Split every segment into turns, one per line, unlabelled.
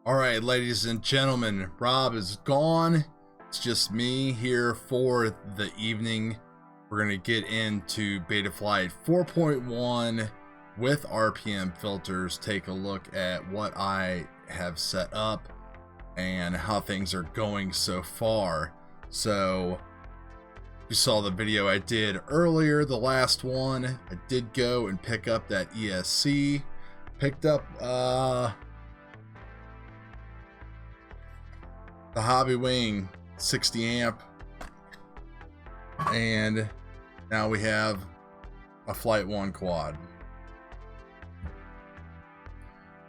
All right, ladies and gentlemen, Rob is gone. It's just me here for the evening. We're going to get into Betaflight 4.1 with RPM filters, take a look at what I have set up and how things are going so far. So you saw the video I did earlier, the last one. I did go and pick up that ESC, picked up the Hobby Wing 60 amp, and now we have a Flight 1 quad.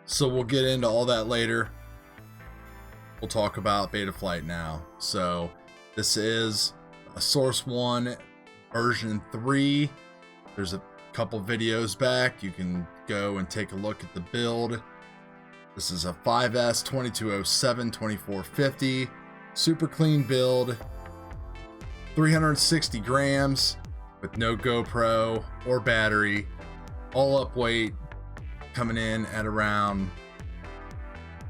So we'll get into all that later. We'll talk about Betaflight now. So this is a Source 1 version 3. There's a couple videos back. You can go and take a look at the build. This is a 5S 2207 2450 super clean build, 360 grams with no GoPro or battery, all up weight, coming in at around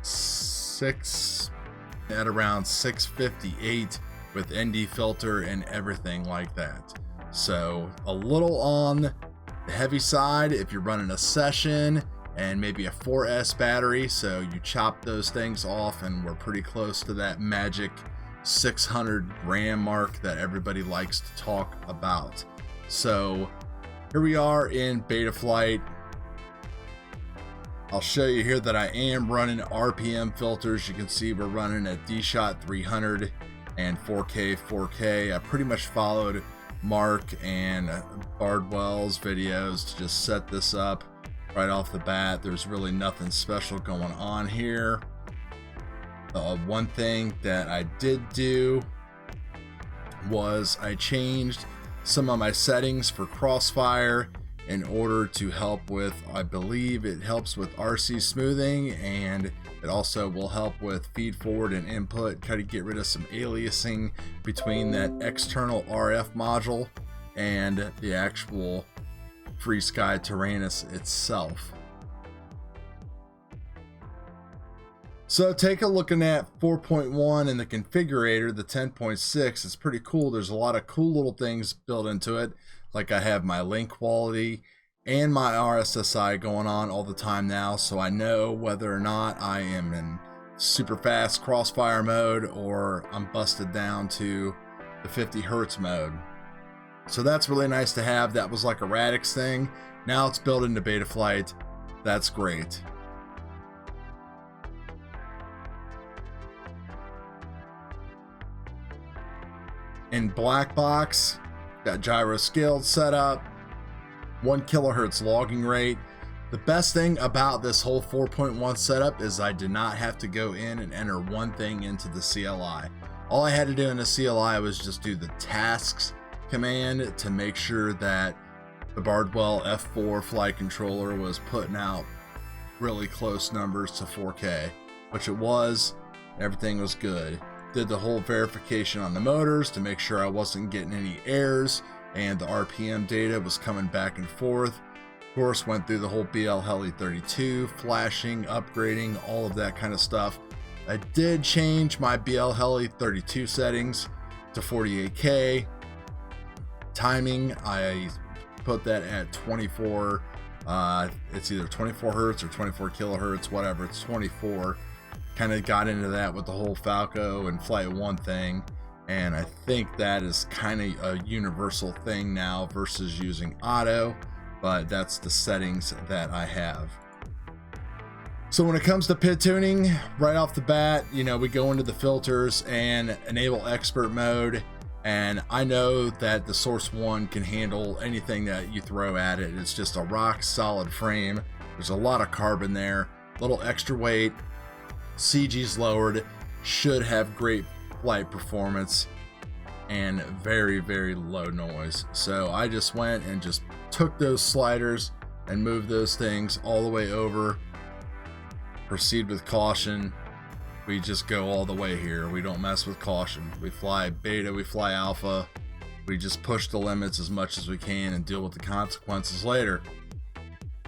658 with ND filter and everything like that. So a little on the heavy side if you're running a session and maybe a 4S battery, so you chop those things off and we're pretty close to that magic 600 gram mark that everybody likes to talk about. So here we are in Betaflight. I'll show you here that I am running RPM filters. You can see we're running a D-Shot 300 and 4K. I pretty much followed Mark and Bardwell's videos to just set this up right off the bat. There's really nothing special going on here. One thing that I did do was I changed some of my settings for crossfire in order to help with, I believe it helps with RC smoothing, and it also will help with feed forward and input, try to get rid of some aliasing between that external RF module and the actual FrSky TARANIS itself. So take a look at 4.1 and the configurator, the 10.6. It's pretty cool. There's a lot of cool little things built into it. Like I have my link quality and my RSSI going on all the time now, so I know whether or not I am in super fast crossfire mode or I'm busted down to the 50 Hertz mode. So that's really nice to have. That was like a Radix thing. Now it's built into Betaflight. That's great. In black box, got gyro scaled set up, 1 kilohertz logging rate. The best thing about this whole 4.1 setup is I did not have to go in and enter one thing into the CLI. All I had to do in the CLI was just do the tasks command to make sure that the Bardwell F4 flight controller was putting out really close numbers to 4K, which it was. Everything was good. Did the whole verification on the motors to make sure I wasn't getting any errors and the RPM data was coming back and forth. Of course, went through the whole BL Heli 32, flashing, upgrading, all of that kind of stuff. I did change my BL Heli 32 settings to 48K. Timing, I put that at 24. It's either 24 Hertz or 24 kilohertz, whatever. It's 24. Kind of got into that with the whole Falco and Flight 1 thing, and I think that is kind of a universal thing now versus using auto, but that's the settings that I have. So when it comes to pit tuning, right off the bat, you know, we go into the filters and enable expert mode, and I know that the Source 1 can handle anything that you throw at it. It's just a rock solid frame. There's a lot of carbon there, a little extra weight. CG's lowered, should have great flight performance and very, very low noise. So I just went and just took those sliders and moved those things all the way over. Proceed with caution. We just go all the way here. We don't mess with caution. We fly beta, we fly alpha. We just push the limits as much as we can and deal with the consequences later.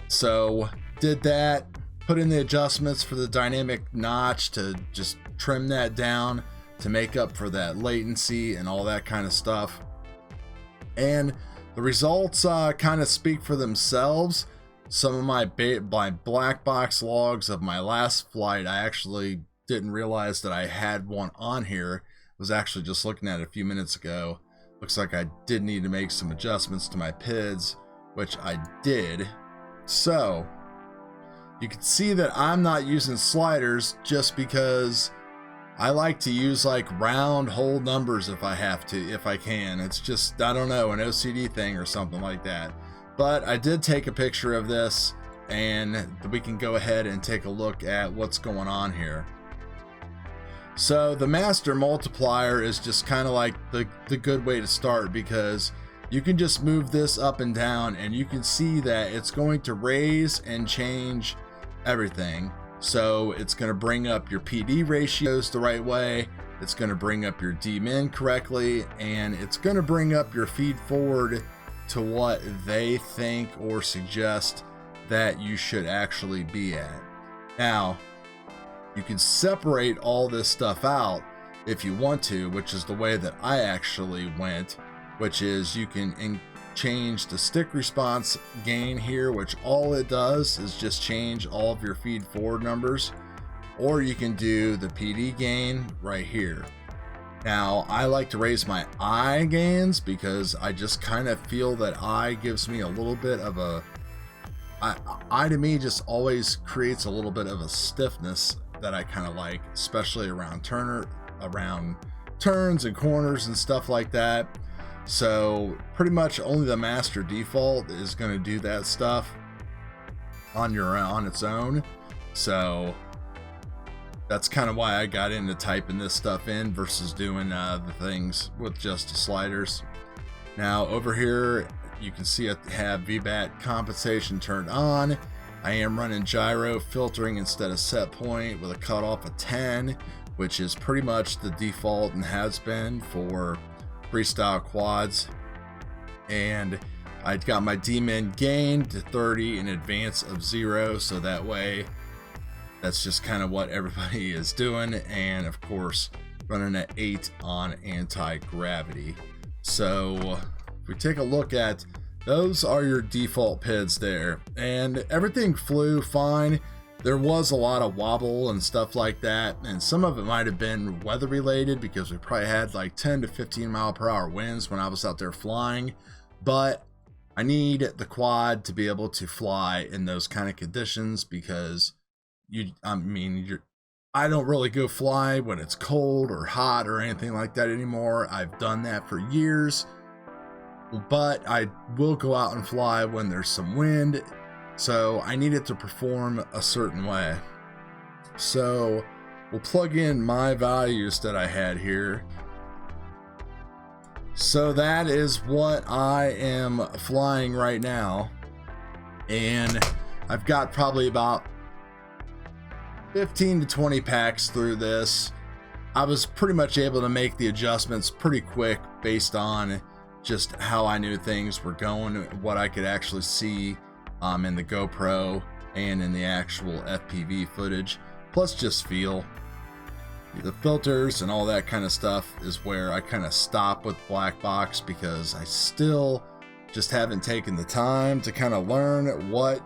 So did that. put in the adjustments for the dynamic notch to just trim that down to make up for that latency and all that kind of stuff. And the results kind of speak for themselves. Some of my black box logs of my last flight, I actually didn't realize that I had one on here. I was actually just looking at it a few minutes ago. Looks like I did need to make some adjustments to my PIDs, which I did. So you can see that I'm not using sliders just because I like to use like round whole numbers if I have to, if I can. It's just, I don't know, an OCD thing or something like that. But I did take a picture of this, and we can go ahead and take a look at what's going on here. So the master multiplier is just kind of like the good way to start, because you can just move this up and down and you can see that it's going to raise and change everything. So it's going to bring up your PD ratios the right way, it's going to bring up your dmin correctly, and it's going to bring up your feed forward to what they think or suggest that you should actually be at. Now, you can separate all this stuff out if you want to, which is the way that I actually went, which is you can change the stick response gain here, which all it does is just change all of your feed forward numbers, or you can do the PD gain right here. Now, I like to raise my I gains because I just kind of feel that I gives me a little bit of a, I to me just always creates a little bit of a stiffness that I kind of like, especially around turns and corners and stuff like that. So pretty much only the master default is going to do that stuff on its own. So that's kind of why I got into typing this stuff in versus doing the things with just the sliders. Now over here you can see I have VBAT compensation turned on. I am running gyro filtering instead of set point with a cutoff of 10, which is pretty much the default and has been for freestyle quads. And I got my dmin gain to 30 in advance of 0, so that way that's just kind of what everybody is doing. And of course running at 8 on anti-gravity. So if we take a look at those, are your default PIDs there, and everything flew fine. There was a lot of wobble and stuff like that, and some of it might have been weather related because we probably had like 10 to 15 mile per hour winds when I was out there flying. But I need the quad to be able to fly in those kind of conditions because I don't really go fly when it's cold or hot or anything like that anymore. I've done that for years, but I will go out and fly when there's some wind. So I need it to perform a certain way. So we'll plug in my values that I had here. So that is what I am flying right now. And I've got probably about 15 to 20 packs through this. I was pretty much able to make the adjustments pretty quick based on just how I knew things were going, what I could actually see in the GoPro and in the actual FPV footage, plus just feel. The filters and all that kind of stuff is where I kind of stop with black box because I still just haven't taken the time to kind of learn what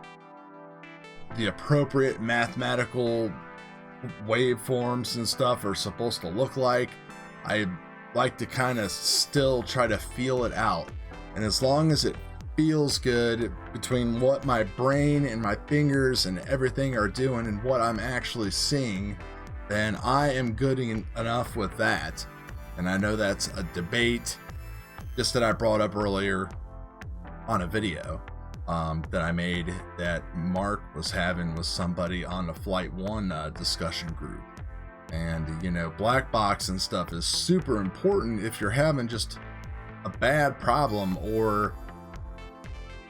the appropriate mathematical waveforms and stuff are supposed to look like. I like to kind of still try to feel it out, and as long as it feels good between what my brain and my fingers and everything are doing and what I'm actually seeing, then I am good enough with that. And I know that's a debate just that I brought up earlier on a video that I made that Mark was having with somebody on the Flight 1 discussion group. And you know, black box and stuff is super important if you're having just a bad problem, or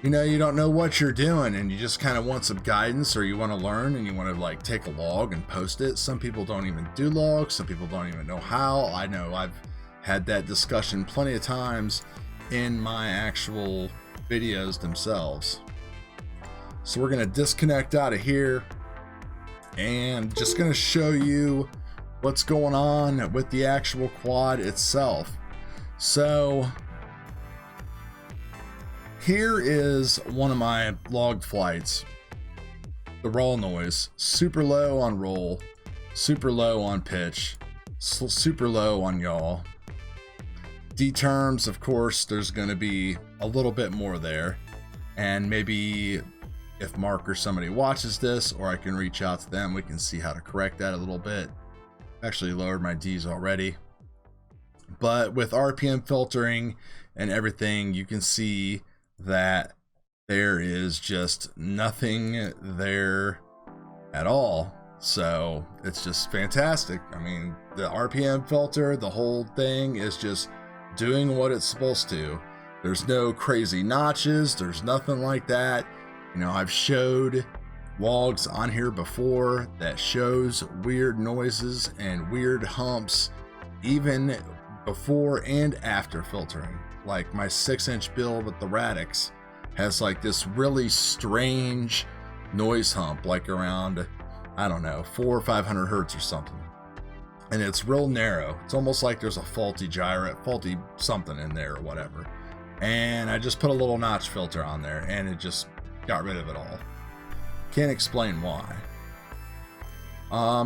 you know, you don't know what you're doing and you just kind of want some guidance, or you want to learn and you want to like take a log and post it. Some people don't even do logs, some people don't even know how. I know I've had that discussion plenty of times in my actual videos themselves. So we're going to disconnect out of here. and just going to show you what's going on with the actual quad itself. So here is one of my logged flights. The roll noise, super low on roll, super low on pitch, super low on yaw. D terms, of course, there's going to be a little bit more there, and maybe if Mark or somebody watches this, or I can reach out to them, we can see how to correct that a little bit. Actually lowered my D's already, but with RPM filtering and everything, you can see that there is just nothing there at all. So it's just fantastic. I mean, the RPM filter, the whole thing is just doing what it's supposed to. There's no crazy notches, there's nothing like that. You know, I've showed logs on here before that shows weird noises and weird humps even before and after filtering. Like my 6-inch build with the Radix has like this really strange noise hump, like around, I don't know, 400 or 500 hertz or something. And it's real narrow. It's almost like there's a faulty gyro, faulty something in there or whatever. And I just put a little notch filter on there and it just got rid of it all. Can't explain why.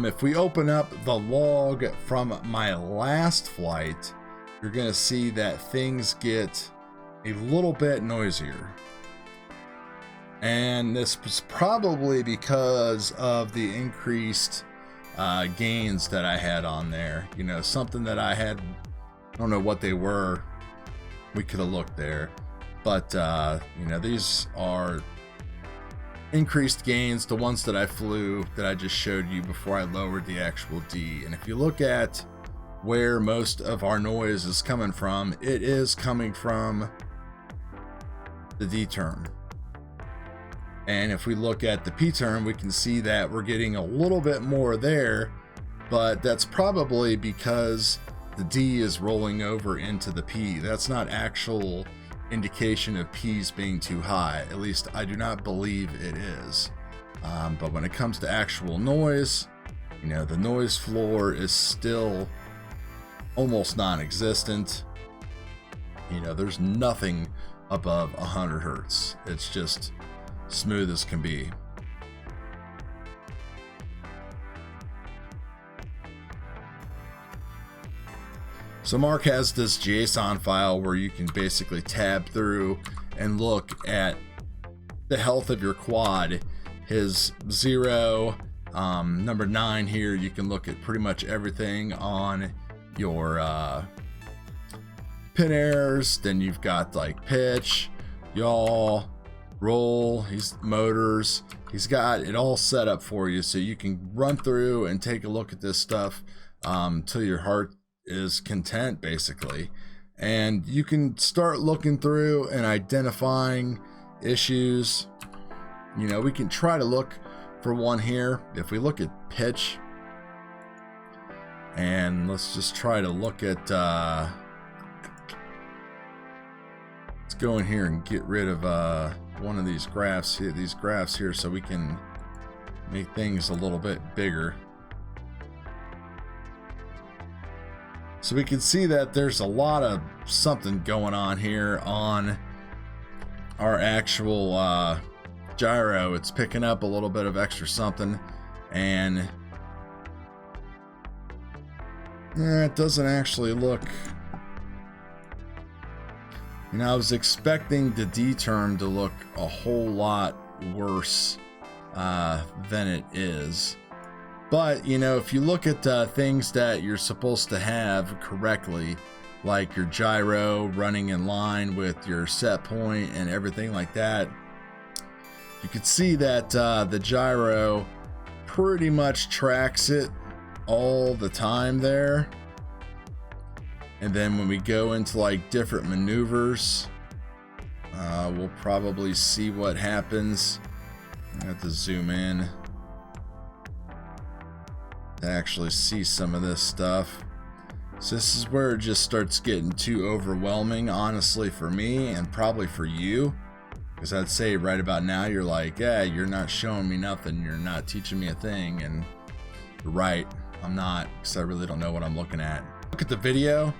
If we open up the log from my last flight, you're gonna see that things get a little bit noisier. And this was probably because of the increased gains that I had on there. You know, something that I had, I don't know what they were, we could have looked there, but you know, these are increased gains, the ones that I flew that I just showed you before I lowered the actual D. And if you look at where most of our noise is coming from, it is coming from the D term. And if we look at the P term, we can see that we're getting a little bit more there, but that's probably because the D is rolling over into the P. That's not actual indication of P's being too high. At least I do not believe it is. But when it comes to actual noise, you know, the noise floor is still almost non-existent. You know, there's nothing above 100 hertz. It's just smooth as can be. So Mark has this JSON file where you can basically tab through and look at the health of your quad. His 0, number 9 here, you can look at pretty much everything on your pin errors. Then you've got like pitch, yaw, roll, motors. He's got it all set up for you, so you can run through and take a look at this stuff till your heart is content, basically. And you can start looking through and identifying issues. You know, we can try to look for one here. If we look at pitch, and let's just try to look at let's go in here and get rid of one of these graphs here, so we can make things a little bit bigger. So we can see that there's a lot of something going on here on our actual gyro. It's picking up a little bit of extra something, and it doesn't actually look, you know, I was expecting the D term to look a whole lot worse than it is. But, you know, if you look at things that you're supposed to have correctly, like your gyro running in line with your set point and everything like that, you can see that the gyro pretty much tracks it all the time there. And then when we go into like different maneuvers, we'll probably see what happens. I have to zoom in to actually see some of this stuff. So this is where it just starts getting too overwhelming, honestly, for me and probably for you. Because I'd say right about now, you're like, yeah, you're not showing me nothing. You're not teaching me a thing. And you're right, I'm not, because I really don't know what I'm looking at. Look at the video.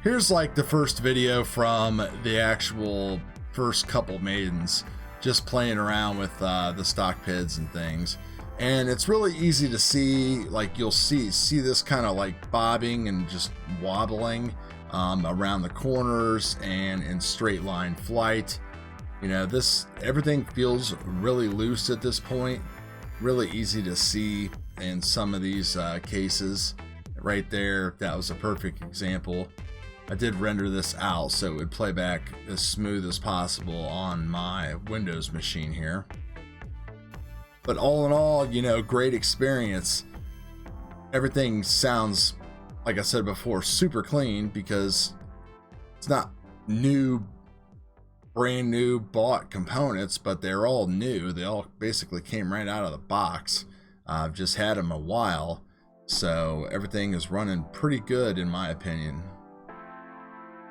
Here's like the first video from the actual first couple maidens, just playing around with the stock PIDs and things. And it's really easy to see, like you'll see this kind of like bobbing and just wobbling around the corners and in straight line flight. You know, everything feels really loose at this point, really easy to see in some of these cases. Right there, that was a perfect example. I did render this out so it would play back as smooth as possible on my Windows machine here. But all in all, you know, great experience. Everything sounds, like I said before, super clean because it's not brand new bought components, but they're all new. They all basically came right out of the box. I've just had them a while, so everything is running pretty good in my opinion.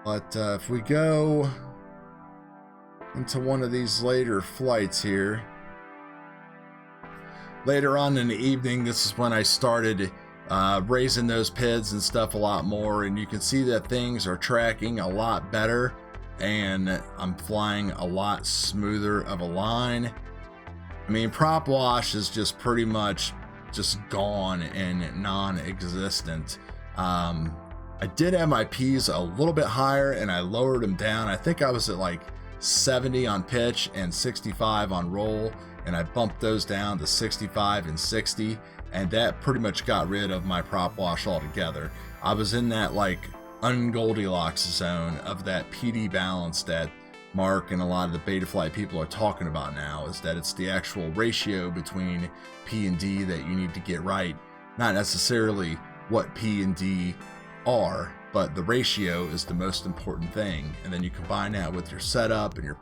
But if we go into one of these later flights here, later on in the evening, this is when I started raising those PIDs and stuff a lot more, and you can see that things are tracking a lot better and I'm flying a lot smoother of a line. I mean, prop wash is just pretty much just gone and non-existent. I did have my P's a little bit higher and I lowered them down. I think I was at like 70 on pitch and 65 on roll, and I bumped those down to 65 and 60, and that pretty much got rid of my prop wash altogether. I was in that like un-Goldilocks zone of that PD balance that Mark and a lot of the Betaflight people are talking about now, is that it's the actual ratio between P and D that you need to get right, not necessarily what P and D are, but the ratio is the most important thing. And then you combine that with your setup and your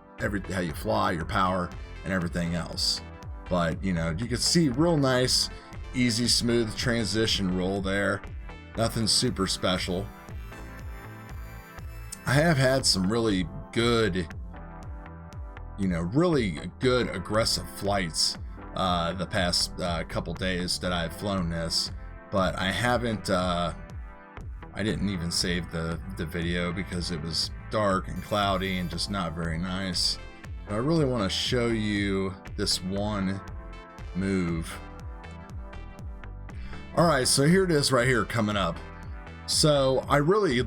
how you fly, your power, and everything else. But you know, you can see real nice, easy, smooth transition roll there. Nothing super special. I have had some really good, you know, really good aggressive flights the past couple days that I've flown this, but I haven't I didn't even save the video because it was dark and cloudy and just not very nice. But I really want to show you this one move. Alright, so here it is right here coming up. So I really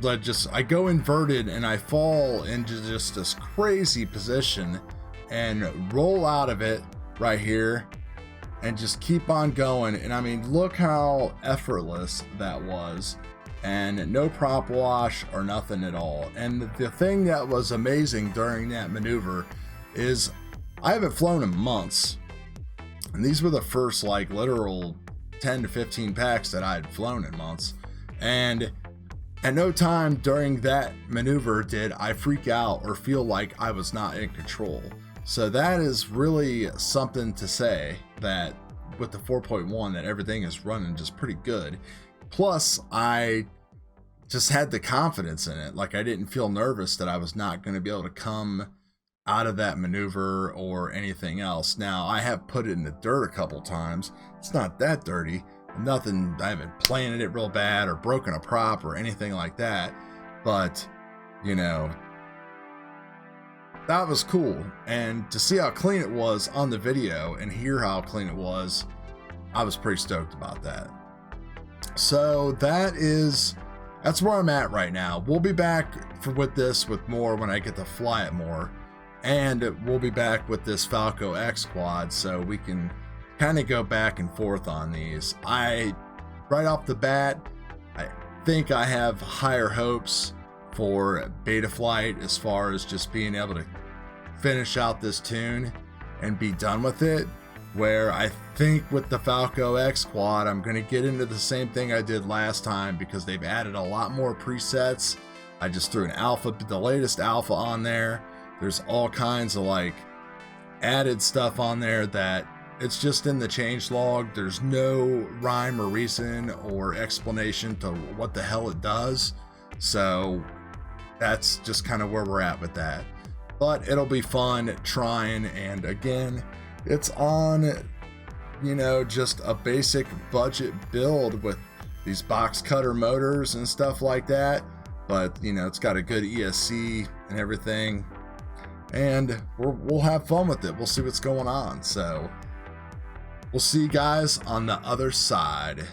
I go inverted and I fall into just this crazy position and roll out of it right here and just keep on going. And I mean, look how effortless that was, and no prop wash or nothing at all. And the thing that was amazing during that maneuver is I haven't flown in months, and these were the first like literal 10 to 15 packs that I had flown in months. And at no time during that maneuver did I freak out or feel like I was not in control. So that is really something to say, that with the 4.1 that everything is running just pretty good. Plus I just had the confidence in it. Like I didn't feel nervous that I was not going to be able to come out of that maneuver or anything else. Now I have put it in the dirt a couple times. It's not that dirty. Nothing, I haven't planted it real bad or broken a prop or anything like that, but you know, that was cool. And to see how clean it was on the video and hear how clean it was, I was pretty stoked about that. So that's where I'm at right now. We'll be back with more when I get to fly it more, and we'll be back with this Falco X quad so we can kind of go back and forth on these. Right off the bat, I think I have higher hopes for Betaflight as far as just being able to finish out this tune and be done with it, where I think with the Falco X quad I'm going to get into the same thing I did last time, because they've added a lot more presets. I just threw the latest alpha on there. There's all kinds of like added stuff on there that it's just in the change log. There's no rhyme or reason or explanation to what the hell it does. So that's just kind of where we're at with that. but it'll be fun trying. And again, it's on, you know, just a basic budget build with these box cutter motors and stuff like that, but you know, it's got a good ESC and everything, and we'll have fun with it. We'll see what's going on. So we'll see you guys on the other side.